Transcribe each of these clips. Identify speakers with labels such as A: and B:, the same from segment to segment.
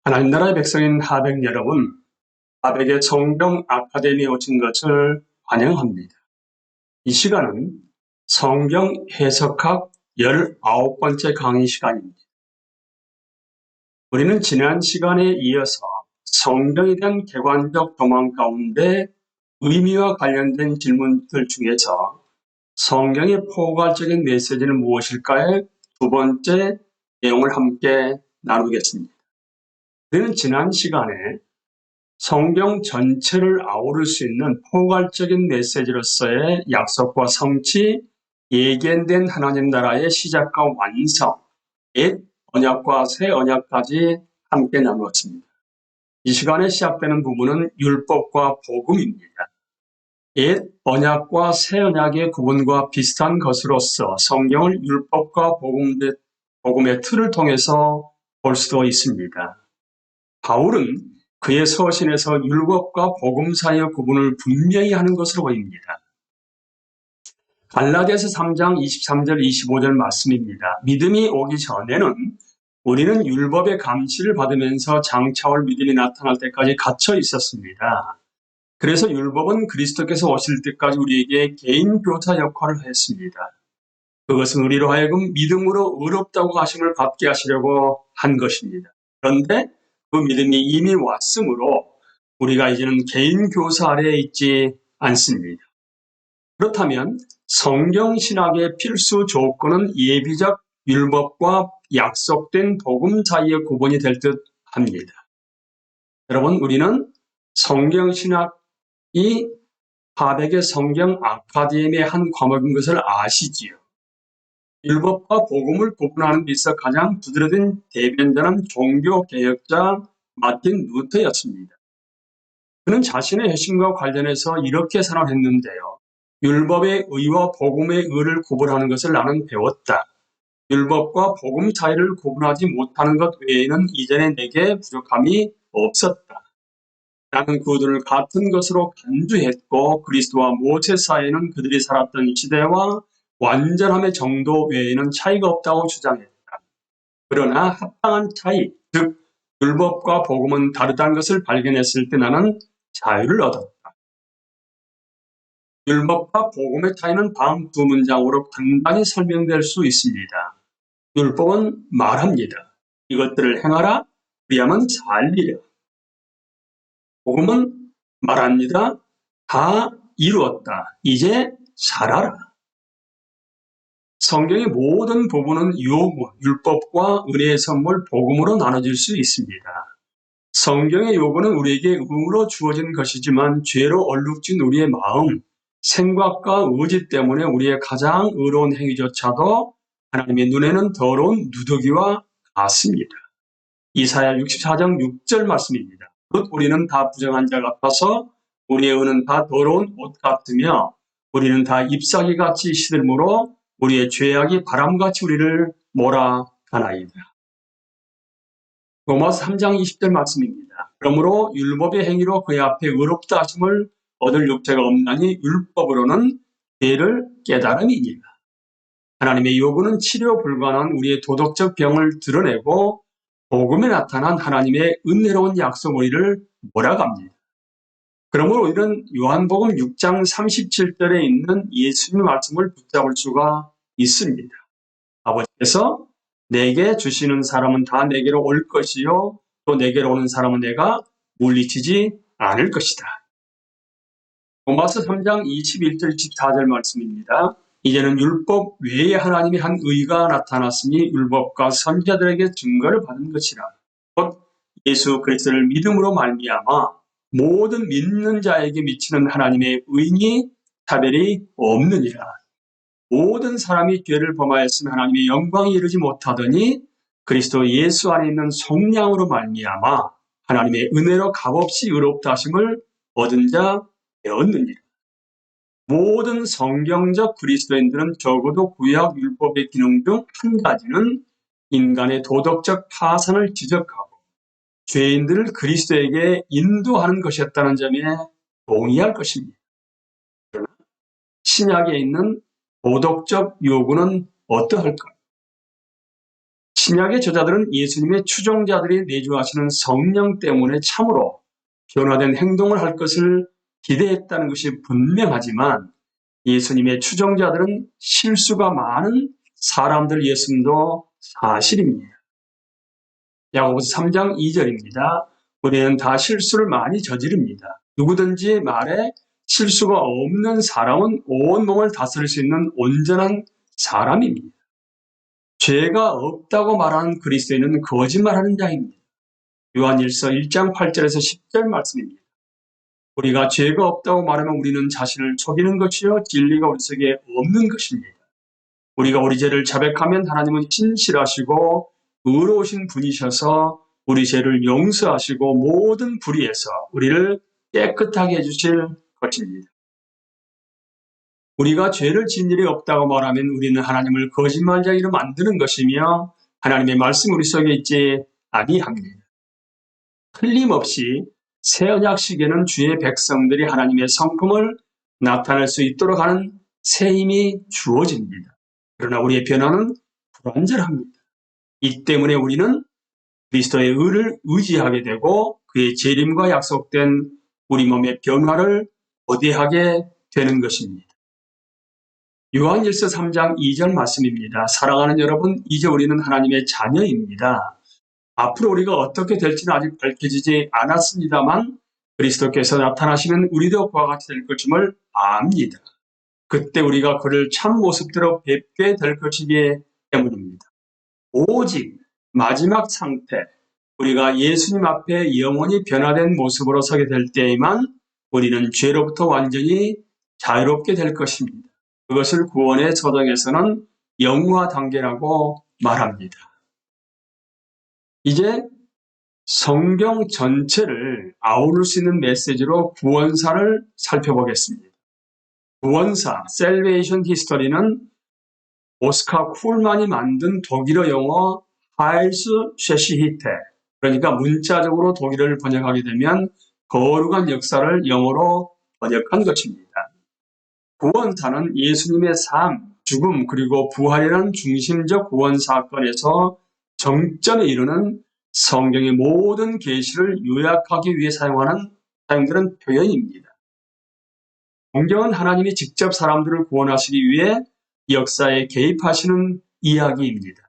A: 하나님 나라의 백성인 하백 여러분, 하백의 성경 아카데미에 오신 것을 환영합니다. 이 시간은 성경 해석학 19번째 강의 시간입니다. 우리는 지난 시간에 이어서 성경에 대한 객관적 도망 가운데 의미와 관련된 질문들 중에서 성경의 포괄적인 메시지는 무엇일까의 두 번째 내용을 함께 나누겠습니다. 우리는 지난 시간에 성경 전체를 아우를 수 있는 포괄적인 메시지로서의 약속과 성취, 예견된 하나님 나라의 시작과 완성, 옛 언약과 새 언약까지 함께 나누었습니다. 이 시간에 시작되는 부분은 율법과 복음입니다. 옛 언약과 새 언약의 구분과 비슷한 것으로서 성경을 율법과 복음의 틀을 통해서 볼 수도 있습니다. 바울은 그의 서신에서 율법과 복음 사이의 구분을 분명히 하는 것으로 보입니다. 갈라디아서 3장 23절 25절 말씀입니다. 믿음이 오기 전에는 우리는 율법의 감시를 받으면서 장차올 믿음이 나타날 때까지 갇혀 있었습니다. 그래서 율법은 그리스도께서 오실 때까지 우리에게 개인 교사 역할을 했습니다. 그것은 우리로 하여금 믿음으로 의롭다고 하심을 받게 하시려고 한 것입니다. 그런데 그 믿음이 이미 왔으므로 우리가 이제는 개인 교사 아래에 있지 않습니다. 그렇다면 성경 신학의 필수 조건은 예비적 율법과 약속된 복음 사이의 구분이 될 듯 합니다. 여러분, 우리는 성경 신학이 하백의 성경 아카데미의 한 과목인 것을 아시지요. 율법과 복음을 구분하는 데 있어 가장 두드러진 대변자는 종교개혁자 마틴 루터였습니다. 그는 자신의 회심과 관련해서 이렇게 선언했는데요. 율법의 의와 복음의 의를 구분하는 것을 나는 배웠다. 율법과 복음 사이를 구분하지 못하는 것 외에는 이전에 내게 부족함이 없었다. 나는 그들을 같은 것으로 간주했고 그리스도와 모세 사이에는 그들이 살았던 시대와 완전함의 정도 외에는 차이가 없다고 주장했다. 그러나 합당한 차이, 즉 율법과 복음은 다르다는 것을 발견했을 때 나는 자유를 얻었다. 율법과 복음의 차이는 다음 두 문장으로 간단히 설명될 수 있습니다. 율법은 말합니다. 이것들을 행하라, 그리하면 살리라. 복음은 말합니다. 다 이루었다. 이제 살아라. 성경의 모든 부분은 요구, 율법과 은혜의 선물, 복음으로 나눠질 수 있습니다. 성경의 요구는 우리에게 의무로 주어진 것이지만 죄로 얼룩진 우리의 마음, 생각과 의지 때문에 우리의 가장 의로운 행위조차도 하나님의 눈에는 더러운 누더기와 같습니다. 이사야 64장 6절 말씀입니다. 곧 우리는 다 부정한 자 같아서 우리의 의는 다 더러운 옷 같으며 우리는 다 잎사귀같이 시들므로 우리의 죄악이 바람같이 우리를 몰아가나이다. 로마서 3장 20절 말씀입니다. 그러므로 율법의 행위로 그의 앞에 의롭다 하심을 얻을 육체가 없나니 율법으로는 죄를 깨달음이니라. 하나님의 요구는 치료 불가능한 우리의 도덕적 병을 드러내고 복음에 나타난 하나님의 은혜로운 약속 우리를 몰아갑니다. 그러므로 우리는 요한복음 6장 37절에 있는 예수님의 말씀을 붙잡을 수가 있습니다. 아버지께서 내게 주시는 사람은 다 내게로 올 것이요 또 내게로 오는 사람은 내가 물리치지 않을 것이다. 로마서 3장 21절 24절 말씀입니다. 이제는 율법 외에 하나님의 한 의가 나타났으니 율법과 선지자들에게 증거를 받은 것이라. 곧 예수 그리스도를 믿음으로 말미암아 모든 믿는 자에게 미치는 하나님의 의니 차별이 없느니라. 모든 사람이 죄를 범하였으면 하나님의 영광에 이르지 못하더니 그리스도 예수 안에 있는 성령으로 말미암아 하나님의 은혜로 값없이 의롭다 하심을 얻은 자 되었느니라. 모든 성경적 그리스도인들은 적어도 구약 율법의 기능 중 한 가지는 인간의 도덕적 파산을 지적하고 죄인들을 그리스도에게 인도하는 것이었다는 점에 동의할 것입니다. 그러나 신약에 있는 도덕적 요구는 어떠할까요? 신약의 저자들은 예수님의 추종자들이 내주하시는 성령 때문에 참으로 변화된 행동을 할 것을 기대했다는 것이 분명하지만 예수님의 추종자들은 실수가 많은 사람들이었음도 사실입니다. 야고보서 3장 2절입니다. 우리는 다 실수를 많이 저지릅니다. 누구든지 말에 실수가 없는 사람은 온몸을 다스릴 수 있는 온전한 사람입니다. 죄가 없다고 말하는 그리스도인은 거짓말하는 자입니다. 요한일서 1장 8절에서 10절 말씀입니다. 우리가 죄가 없다고 말하면 우리는 자신을 속이는 것이요 진리가 우리 속에 없는 것입니다. 우리가 우리 죄를 자백하면 하나님은 신실하시고 의로우신 분이셔서 우리 죄를 용서하시고 모든 불의에서 우리를 깨끗하게 해주실 것입니다. 우리가 죄를 지은 일이 없다고 말하면 우리는 하나님을 거짓말쟁이로 만드는 것이며 하나님의 말씀 우리 속에 있지 아니합니다. 틀림없이 새 언약시기에는 주의 백성들이 하나님의 성품을 나타낼 수 있도록 하는 새 힘이 주어집니다. 그러나 우리의 변화는 불완전합니다. 이 때문에 우리는 그리스도의 의를 의지하게 되고 그의 재림과 약속된 우리 몸의 변화를 거대하게 되는 것입니다. 요한일서 3장 2절 말씀입니다. 사랑하는 여러분, 이제 우리는 하나님의 자녀입니다. 앞으로 우리가 어떻게 될지는 아직 밝혀지지 않았습니다만 그리스도께서 나타나시면 우리도 그와 같이 될 것임을 압니다. 그때 우리가 그를 참 모습대로 뵙게 될 것이기 때문입니다. 오직 마지막 상태, 우리가 예수님 앞에 영원히 변화된 모습으로 서게 될 때에만 우리는 죄로부터 완전히 자유롭게 될 것입니다. 그것을 구원의 서정에서는 영화 단계라고 말합니다. 이제 성경 전체를 아우를 수 있는 메시지로 구원사를 살펴보겠습니다. 구원사, Salvation History는 오스카 쿨만이 만든 독일어 영어 Heilsgeschichte, 그러니까 문자적으로 독일어를 번역하게 되면 거룩한 역사를 영어로 번역한 것입니다. 구원사는 예수님의 삶, 죽음, 그리고 부활이라는 중심적 구원 사건에서 정점에 이르는 성경의 모든 계시를 요약하기 위해 사용되는 표현입니다. 성경은 하나님이 직접 사람들을 구원하시기 위해 역사에 개입하시는 이야기입니다.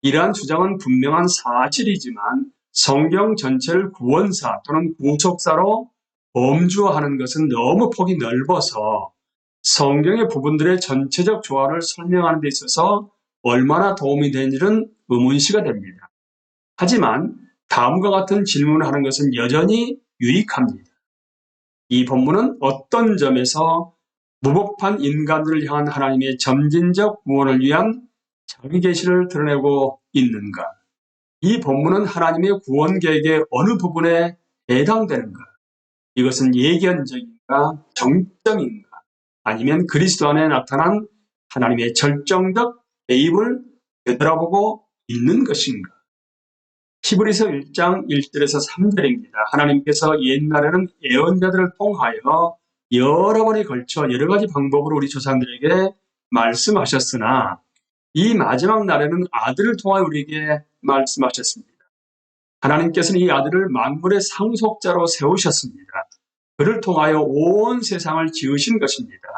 A: 이러한 주장은 분명한 사실이지만 성경 전체를 구원사 또는 구속사로 범주화하는 것은 너무 폭이 넓어서 성경의 부분들의 전체적 조화를 설명하는 데 있어서 얼마나 도움이 되는지는 의문시가 됩니다. 하지만 다음과 같은 질문을 하는 것은 여전히 유익합니다. 이 본문은 어떤 점에서 무법한 인간들을 향한 하나님의 점진적 구원을 위한 자기 계시를 드러내고 있는가? 이 본문은 하나님의 구원 계획의 어느 부분에 해당되는가? 이것은 예견적인가? 정점인가? 아니면 그리스도 안에 나타난 하나님의 절정적 개입을 되돌아보고 있는 것인가? 히브리서 1장 1절에서 3절입니다. 하나님께서 옛날에는 예언자들을 통하여 여러 번에 걸쳐 여러 가지 방법으로 우리 조상들에게 말씀하셨으나 이 마지막 날에는 아들을 통하여 우리에게 말씀하셨습니다. 하나님께서는 이 아들을 만물의 상속자로 세우셨습니다. 그를 통하여 온 세상을 지으신 것입니다.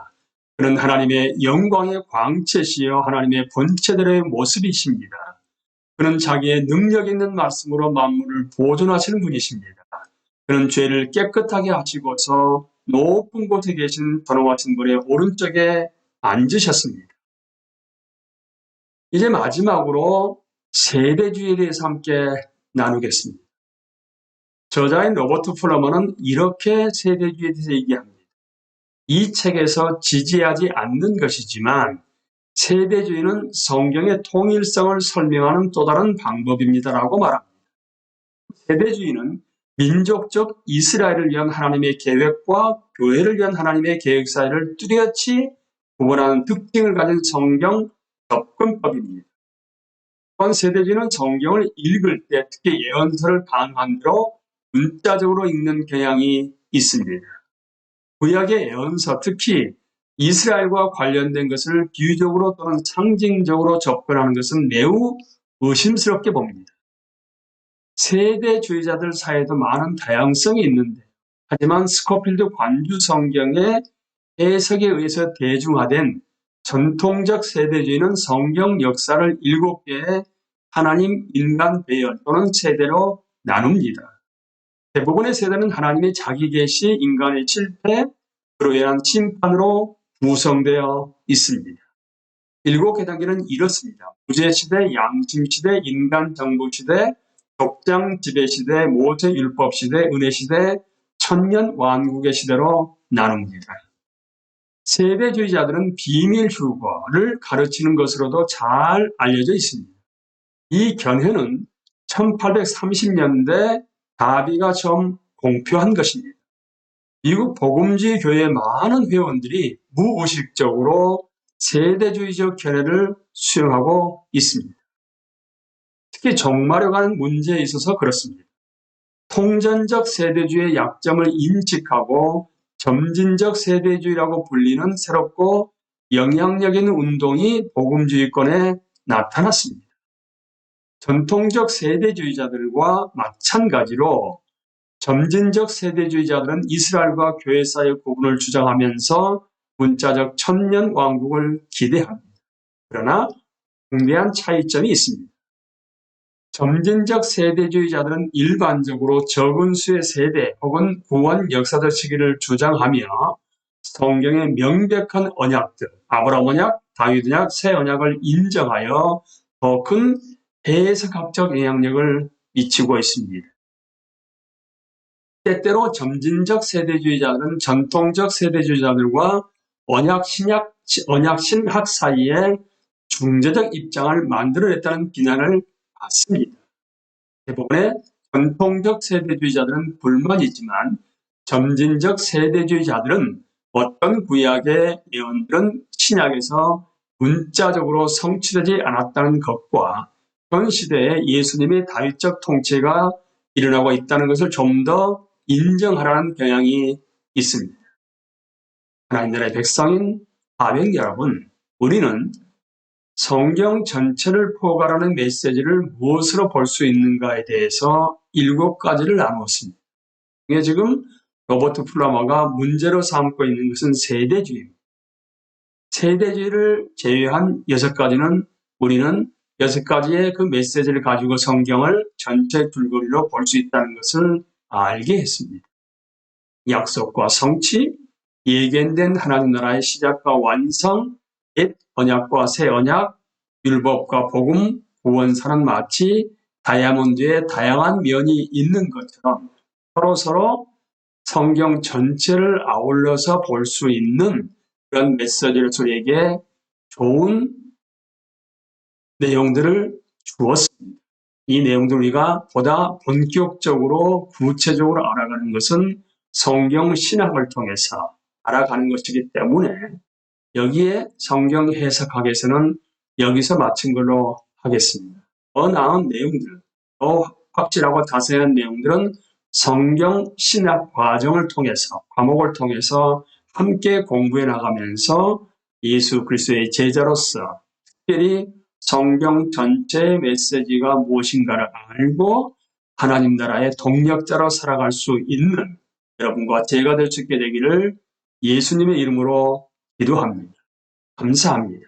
A: 그는 하나님의 영광의 광채시여 하나님의 본체들의 모습이십니다. 그는 자기의 능력 있는 말씀으로 만물을 보존하시는 분이십니다. 그는 죄를 깨끗하게 하시고서 높은 곳에 계신 번호하신 분의 오른쪽에 앉으셨습니다. 이제 마지막으로 세대주의에 대해서 함께 나누겠습니다. 저자인 로버트 플러머는 이렇게 세대주의에 대해서 얘기합니다. 이 책에서 지지하지 않는 것이지만 세대주의는 성경의 통일성을 설명하는 또 다른 방법입니다라고 말합니다. 세대주의는 민족적 이스라엘을 위한 하나님의 계획과 교회를 위한 하나님의 계획 사이를 뚜렷이 구분하는 특징을 가진 성경 접근법입니다. 또한 세대주의는 성경을 읽을 때 특히 예언서를 방한 대로 문자적으로 읽는 경향이 있습니다. 구약의 예언서, 특히 이스라엘과 관련된 것을 비유적으로 또는 상징적으로 접근하는 것은 매우 의심스럽게 봅니다. 세대주의자들 사이에도 많은 다양성이 있는데, 하지만 스코필드 관주 성경의 해석에 의해서 대중화된 전통적 세대주의는 성경 역사를 7개의 하나님, 인간, 배열 또는 세대로 나눕니다. 대부분의 세대는 하나님의 자기 계시, 인간의 실패, 그로 인한 심판으로 구성되어 있습니다. 7개 단계는 이렇습니다. 구제시대, 양심시대, 인간정부시대, 족장지배시대, 모세율법시대, 은혜시대, 천년왕국의 시대로 나눕니다. 세대주의자들은 비밀 휴거를 가르치는 것으로도 잘 알려져 있습니다. 이 견해는 1830년대 다비가 처음 공표한 것입니다. 미국 복음주의 교회의 많은 회원들이 무의식적으로 세대주의적 견해를 수용하고 있습니다. 특히 종말여관 문제에 있어서 그렇습니다. 통전적 세대주의의 약점을 인식하고 점진적 세대주의라고 불리는 새롭고 영향력 있는 운동이 복음주의권에 나타났습니다. 전통적 세대주의자들과 마찬가지로 점진적 세대주의자들은 이스라엘과 교회 사이의 구분을 주장하면서 문자적 천년 왕국을 기대합니다. 그러나 중대한 차이점이 있습니다. 점진적 세대주의자들은 일반적으로 적은 수의 세대 혹은 구원 역사적 시기를 주장하며 성경의 명백한 언약들, 아브라함 언약, 다윗 언약, 새 언약을 인정하여 더 큰 해석학적 영향력을 미치고 있습니다. 때때로 점진적 세대주의자들은 전통적 세대주의자들과 언약신학 사이에 중재적 입장을 만들어냈다는 비난을 받습니다. 대부분의 전통적 세대주의자들은 불만이 있지만 점진적 세대주의자들은 어떤 구약의 예언들은 신약에서 문자적으로 성취되지 않았다는 것과 현 시대에 예수님의 다윗적 통치가 일어나고 있다는 것을 좀 더 인정하라는 경향이 있습니다. 하나님 나라의 백성인 하백 여러분, 우리는 성경 전체를 포괄하는 메시지를 무엇으로 볼 수 있는가에 대해서 7가지를 나누었습니다. 이게 지금 로버트 플라머가 문제로 삼고 있는 것은 세대주의입니다. 세대주의를 제외한 6가지는 우리는 6가지의 그 메시지를 가지고 성경을 전체 줄거리로 볼 수 있다는 것을 알게 했습니다. 약속과 성취, 예견된 하나님 나라의 시작과 완성, 옛 언약과 새 언약, 율법과 복음, 구원사는 마치 다이아몬드의 다양한 면이 있는 것처럼 서로 성경 전체를 아울러서 볼 수 있는 그런 메시지를 우리에게 좋은 내용들을 주었습니다. 이 내용들을 우리가 보다 본격적으로 구체적으로 알아가는 것은 성경 신학을 통해서 알아가는 것이기 때문에 여기에 성경 해석학에서는 여기서 마친 걸로 하겠습니다. 더 나은 내용들, 더 확실하고 자세한 내용들은 성경 신학 과정을 통해서, 과목을 통해서 함께 공부해 나가면서 예수 그리스도의 제자로서 특별히 성경 전체의 메시지가 무엇인가를 알고 하나님 나라의 동력자로 살아갈 수 있는 여러분과 제가 될 수 있게 되기를 예수님의 이름으로 기도합니다. 감사합니다.